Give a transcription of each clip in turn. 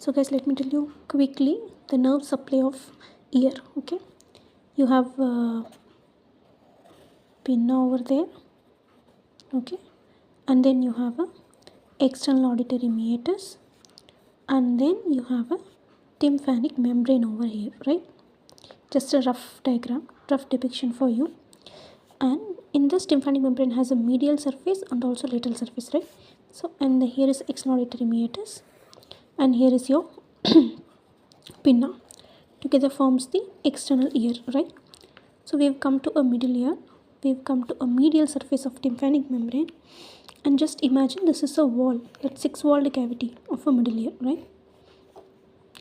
So guys, let me tell you quickly the nerve supply of ear. Okay, you have pinna over there. Okay, and then you have a external auditory meatus, and then you have a tympanic membrane over here, right? Just a rough diagram, rough depiction for you. And in this tympanic membrane has a medial surface and also lateral surface, right? So, and here is external auditory meatus, and here is your pinna. Together forms the external ear, right? So we have come to a middle ear. We have come to a medial surface of tympanic membrane, and just imagine this is a wall, that 6-walled cavity of a middle ear, right?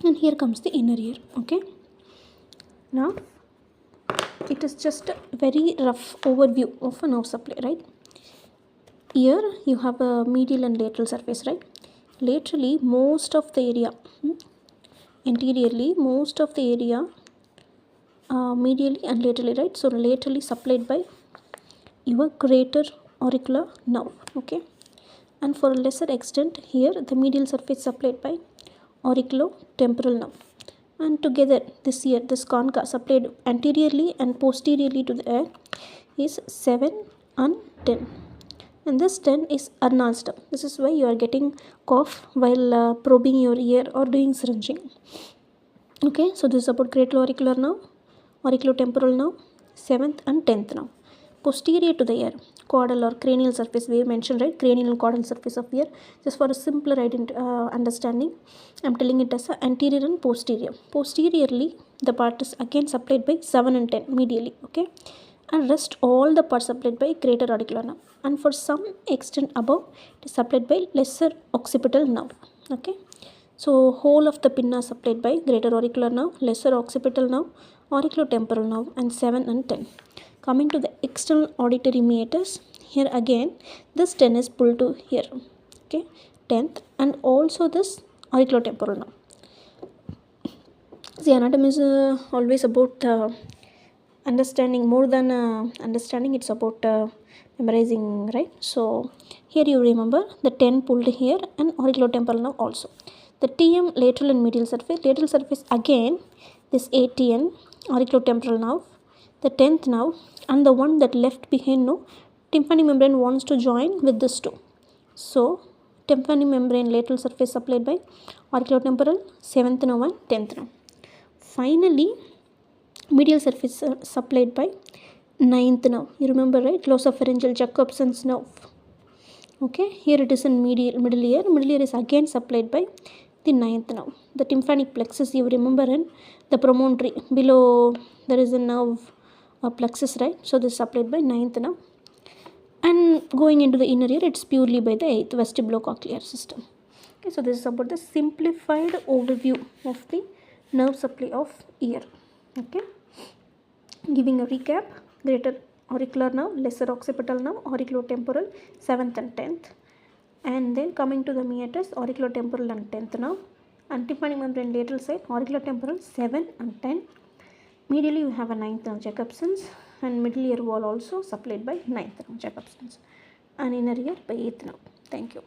And here comes the inner ear. Okay, now it is just a very rough overview of a nerve supply, right? Here you have a medial and lateral surface, right? Laterally, most of the area, anteriorly, most of the area, medially and laterally, right? So laterally supplied by your greater auricular nerve. Okay, and for a lesser extent, here the medial surface supplied by auriculotemporal nerve, and together this ear, this concha supplied anteriorly and posteriorly to the ear is 7 and 10, and this 10 is Arnold's term. This is why you are getting cough while probing your ear or doing syringing. Okay, so this is about greater auricular nerve, auriculotemporal nerve, 7th and 10th nerve. Posterior to the ear, caudal or cranial surface, we mentioned, right? Cranial and caudal surface of ear. Just for a simpler understanding, I'm telling it as a anterior and posterior. Posteriorly, the part is again supplied by 7 and 10 medially. Okay, and rest all the parts supplied by greater auricular nerve, and for some extent above it is supplied by lesser occipital nerve. Okay, so whole of the pinna supplied by greater auricular nerve, lesser occipital nerve, auriculotemporal nerve, and 7 and 10. Coming to the external auditory meatus, here again this 10 is pulled to here. Okay, 10th, and also this auriculotemporal nerve. See, anatomy is always about understanding. More than understanding, it's about memorizing, right? So here you remember the 10 pulled here and auriculotemporal nerve also. The TM, lateral and medial surface again this ATN, auriculotemporal nerve, the 10th nerve, and the one that left behind, no, tympanic membrane wants to join with this two. So tympanic membrane lateral surface supplied by auriculotemporal, 7th nerve and 10th nerve. Finally, medial surface supplied by 9th nerve. You remember, right? Glossopharyngeal Jacobson's nerve. Okay, here it is in middle ear. Middle ear is again supplied by the 9th nerve. The tympanic plexus, you remember, in the promontory below there is a nerve plexus, right? So this is supplied by 9th nerve, and going into the inner ear, it's purely by the 8th vestibulocochlear system. Okay, so this is about the simplified overview of the nerve supply of ear. Okay, giving a recap: greater auricular nerve, lesser occipital nerve, auriculotemporal, 7th and 10th, and then coming to the meatus, auriculotemporal and 10th nerve, and tympanic membrane lateral side, auriculotemporal, 7 and 10. Medially you have a 9th nerve Jacobson's, and middle ear wall also supplied by 9th nerve Jacobson's, and inner ear by 8th nerve. Thank you.